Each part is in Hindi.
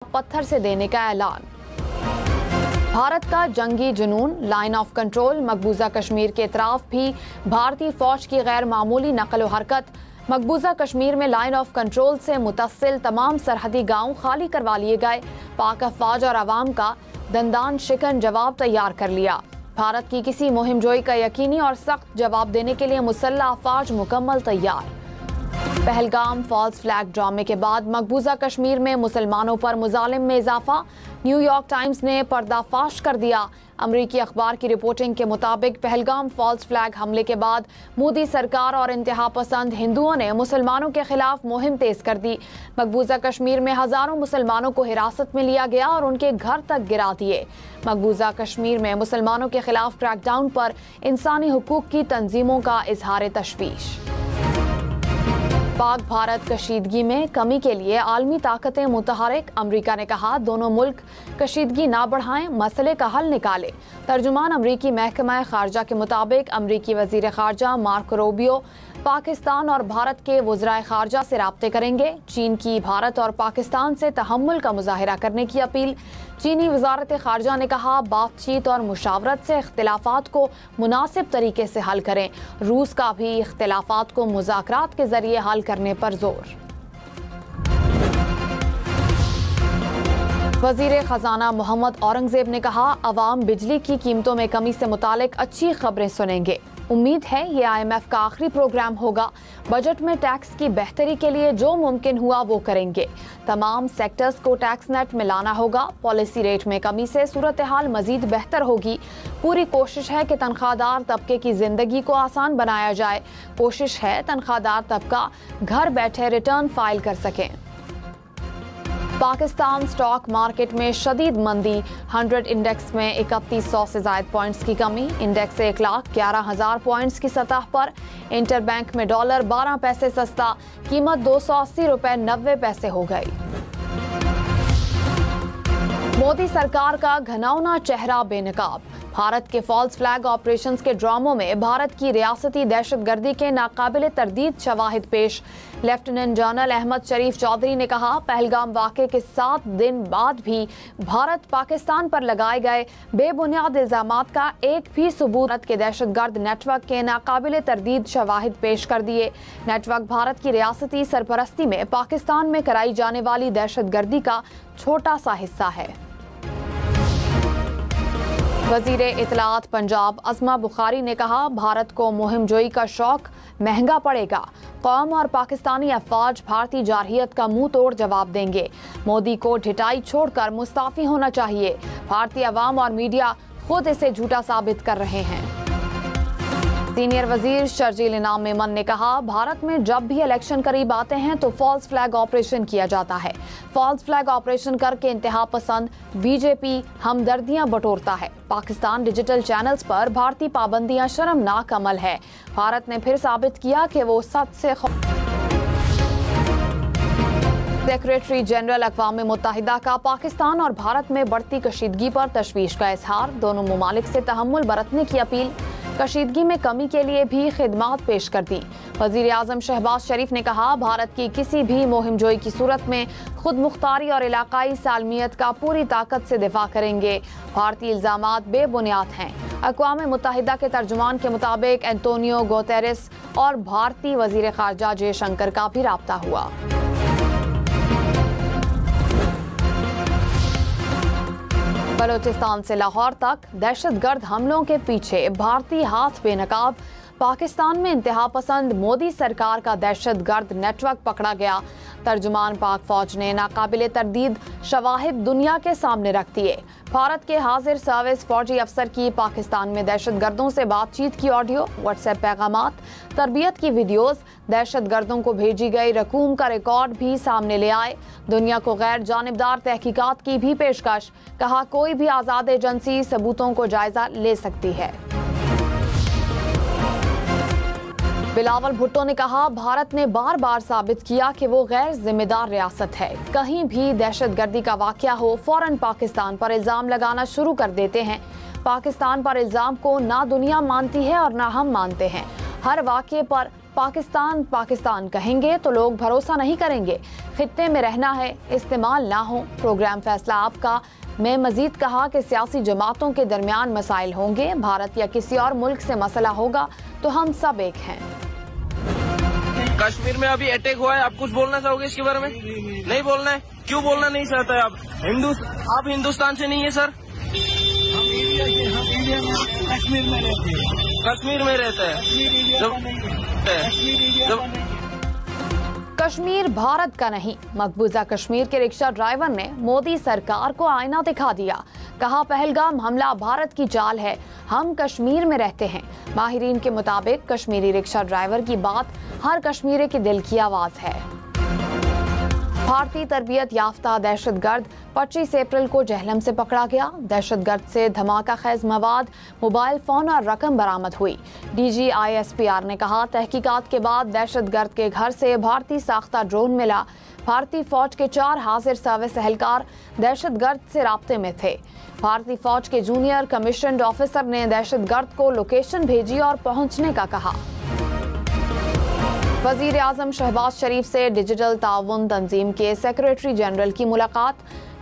पत्थर से देने का ऐलान। भारत का जंगी जुनून, लाइन ऑफ कंट्रोल, मकबूजा कश्मीर के इतराफ भी भारतीय फौज की गैर मामूली नकल व हरकत। मकबूजा कश्मीर में लाइन ऑफ कंट्रोल से मुतसिल तमाम सरहदी गांव खाली करवा लिए गए। पाक अफवाज और अवाम का दंदान शिकन जवाब तैयार कर लिया। भारत की किसी मुहिम जोई का यकीनी और सख्त जवाब देने के लिए मुसल्लह अफवाज मुकम्मल तैयार। पहलगाम फॉल्स फ्लैग ड्रामे के बाद मकबूजा कश्मीर में मुसलमानों पर मुजालिम में इजाफा। न्यूयॉर्क टाइम्स ने पर्दाफाश कर दिया। अमरीकी अखबार की रिपोर्टिंग के मुताबिक पहलगाम फॉल्स फ्लैग हमले के बाद मोदी सरकार और इंतहा पसंद हिंदुओं ने मुसलमानों के खिलाफ मुहिम तेज कर दी। मकबूजा कश्मीर में हजारों मुसलमानों को हिरासत में लिया गया और उनके घर तक गिरा दिए। मकबूजा कश्मीर में मुसलमानों के खिलाफ क्रैकडाउन पर इंसानी हुकूक की तंजीमों का इजहार तशवीश। पाक भारत कशीदगी में कमी के लिए आलमी ताकतें मुतहरिक। अमरीका ने कहा दोनों मुल्क कशीदगी ना बढ़ाएं, मसले का हल निकाले। तर्जुमान अमरीकी महकमा खारजा के मुताबिक अमरीकी वजीर खारजा मार्को रूबियो पाकिस्तान और भारत के वज़राए खारजा से राब्ते करेंगे। चीन की भारत और पाकिस्तान से तहम्मुल का मुजाहिरा करने की अपील। चीनी वजारत खारजा ने कहा बातचीत और मुशावरत से इख्तिलाफात को मुनासिब तरीके से हल करें। रूस का भी इख्तिलाफात को मुज़ाकरात के जरिए हल करने पर जोर। वजीर खजाना मोहम्मद औरंगजेब ने कहा अवाम बिजली की कीमतों में कमी से मुतालिक अच्छी खबरें सुनेंगे। उम्मीद है ये IMF का आखिरी प्रोग्राम होगा। बजट में टैक्स की बेहतरी के लिए जो मुमकिन हुआ वो करेंगे। तमाम सेक्टर्स को टैक्स नेट में लाना होगा। पॉलिसी रेट में कमी से सूरत हाल मजीद बेहतर होगी। पूरी कोशिश है कि तनख्वाहदार तबके की जिंदगी को आसान बनाया जाए। कोशिश है तनख्वाहदार तबका घर बैठे रिटर्न फाइल कर सकें। पाकिस्तान स्टॉक मार्केट में शदीद मंदी। 100 इंडेक्स में 3100 से ज्यादा पॉइंट्स की कमी। इंडेक्स 1,11,000 पॉइंट्स की सतह पर। इंटरबैंक में डॉलर 12 पैसे सस्ता, कीमत 280 रुपए 90 पैसे हो गई। मोदी सरकार का घनौना चेहरा बेनकाब। भारत के फॉल्स फ्लैग ऑपरेशंस के ड्रामों में भारत की रियासती दहशतगर्दी के नाकाबिले तरदीद शवाहिद पेश। लेफ्टिनेंट जनरल अहमद शरीफ चौधरी ने कहा पहलगाम वाक़े के 7 दिन बाद भी भारत पाकिस्तान पर लगाए गए बेबुनियाद इल्जामात का एक भी सबूत भारत के दहशतगर्द नेटवर्क के नाकाबिले तरदीद शवाहिद पेश कर दिए। नेटवर्क भारत की रियासती सरपरस्ती में पाकिस्तान में कराई जाने वाली दहशतगर्दी का छोटा सा हिस्सा है। वजीर इत्तलात पंजाब अज़मा बुखारी ने कहा भारत को मुहिम जोई का शौक महंगा पड़ेगा। कौम और पाकिस्तानी अफवाज भारतीय जारहियत का मुंह तोड़ जवाब देंगे। मोदी को ढिठाई छोड़कर मुस्ताफी होना चाहिए। भारतीय अवाम और मीडिया खुद इसे झूठा साबित कर रहे हैं। सीनियर वजीर शर्जील इनाम मेमन ने कहा भारत में जब भी इलेक्शन करीब आते हैं तो फॉल्स फ्लैग ऑपरेशन किया जाता है। फॉल्स फ्लैग ऑपरेशन करके इंतहा पसंद बीजेपी हमदर्दियां बटोरता है। पाकिस्तान डिजिटल चैनल्स पर भारतीय पाबंदियां शर्मनाक अमल है। भारत ने फिर साबित किया कि वो सच से सेक्रेटरी जनरल अक़वाम मुत्तहिदा का पाकिस्तान और भारत में बढ़ती कशीदगी पर तशवीश का इजहार। दोनों ममालिक से तहम्मुल बरतने की अपील। कशीदगी में कमी के लिए भी खिदमात पेश कर दी। वजीर आज़म शहबाज शरीफ ने कहा भारत की किसी भी मुहिम जोई की सूरत में खुद मुख्तारी और इलाकाई सालमियत का पूरी ताकत से दिफा करेंगे। भारतीय इल्जामात बेबुनियाद हैं। अक़वाम मुत्तहिदा के तर्जुमान के मुताबिक एंटोनियो गुतेरेस और भारतीय वजीर खारजा जयशंकर का भी राब्ता हुआ। बलोचिस्तान से लाहौर तक दहशतगर्द हमलों के पीछे भारतीय हाथ बेनकाब। पाकिस्तान में इंतहा पसंद मोदी सरकार का दहशतगर्द नेटवर्क पकड़ा गया। तर्जुमान पाक फौज ने नाकाबिले तरदीद शवाहिद दुनिया के सामने रख दिए। भारत के हाजिर सर्विस फौजी अफसर की पाकिस्तान में दहशतगर्दों से बातचीत की ऑडियो, व्हाट्सएप पैगामात, तरबियत की वीडियोस, दहशतगर्दों को भेजी गई रकूम का रिकॉर्ड भी सामने ले आए। दुनिया को गैर जानिबदार तहकीकात की भी पेशकश। कहा कोई भी आज़ाद एजेंसी सबूतों को जायजा ले सकती है। बिलावल भुट्टो ने कहा भारत ने बार बार साबित किया कि वो गैर जिम्मेदार रियासत है। कहीं भी दहशतगर्दी का वाकया हो फौरन पाकिस्तान पर इल्जाम लगाना शुरू कर देते हैं। पाकिस्तान पर इल्जाम को ना दुनिया मानती है और ना हम मानते हैं। हर वाकये पर पाकिस्तान पाकिस्तान कहेंगे तो लोग भरोसा नहीं करेंगे। खित्ते में रहना है, इस्तेमाल ना हो। प्रोग्राम फैसला आपका में मजीद कहा कि सियासी जमातों के दरमियान मसाइल होंगे, भारत या किसी और मुल्क से मसला होगा तो हम सब एक हैं। कश्मीर में अभी अटैक हुआ है, आप कुछ बोलना चाहोगे इसके बारे में? नहीं बोलना है? क्यों बोलना नहीं चाहता है आप? आप हिंदुस्तान से नहीं है सर? कश्मीर में रहता है। कश्मीर भारत का नहीं। मकबूजा कश्मीर के रिक्शा ड्राइवर ने मोदी सरकार को आईना दिखा दिया। कहा पहलगाम हमला भारत की चाल है, हम कश्मीर में रहते हैं। माहिरीन के मुताबिक कश्मीरी रिक्शा ड्राइवर की बात हर कश्मीरी के दिल की आवाज है। भारतीय तरबियत याफ्ता दहशतगर्द 25 अप्रैल को जहलम से पकड़ा गया। दहशतगर्द से धमाका खेज मवाद, मोबाइल फोन और रकम बरामद हुई। DG ISPR ने कहा तहकीकात के बाद दहशतगर्द के घर से भारतीय साख्ता ड्रोन मिला। भारतीय फौज के 4 हाजिर सर्विस एहलकार दहशतगर्द से राब्ते में थे। भारतीय फौज के जूनियर कमीशन्ड ऑफिसर ने दहशतगर्द को लोकेशन भेजी और पहुंचने का कहा। वजीर आजम शहबाज शरीफ से डिजिटल ताउन तंजीम के सेक्रेटरी जनरल की मुलाकात।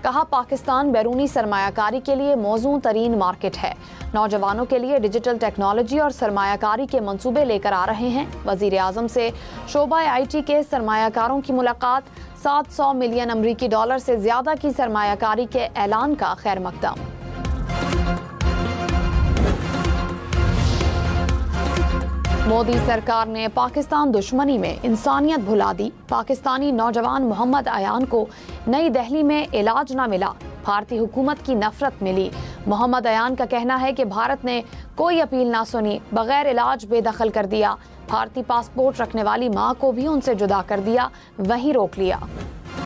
कहा पाकिस्तान बैरूनी सरमायाकारी के लिए मौजूद तरीन मार्केट है। नौजवानों के लिए डिजिटल टेक्नोलॉजी और सरमायाकारी के मंसूबे लेकर आ रहे हैं। वजीर आजम से शोबा IT के सरमायाकारों की मुलाकात। 700 मिलियन अमरीकी डॉलर से ज्यादा की सरमायाकारी के ऐलान का खैर मकदम। मोदी सरकार ने पाकिस्तान दुश्मनी में इंसानियत भुला दी। पाकिस्तानी नौजवान मोहम्मद अयान को नई दिल्ली में इलाज न मिला, भारतीय हुकूमत की नफरत मिली। मोहम्मद अयान का कहना है कि भारत ने कोई अपील ना सुनी, बगैर इलाज बेदखल कर दिया। भारतीय पासपोर्ट रखने वाली मां को भी उनसे जुदा कर दिया, वहीं रोक लिया।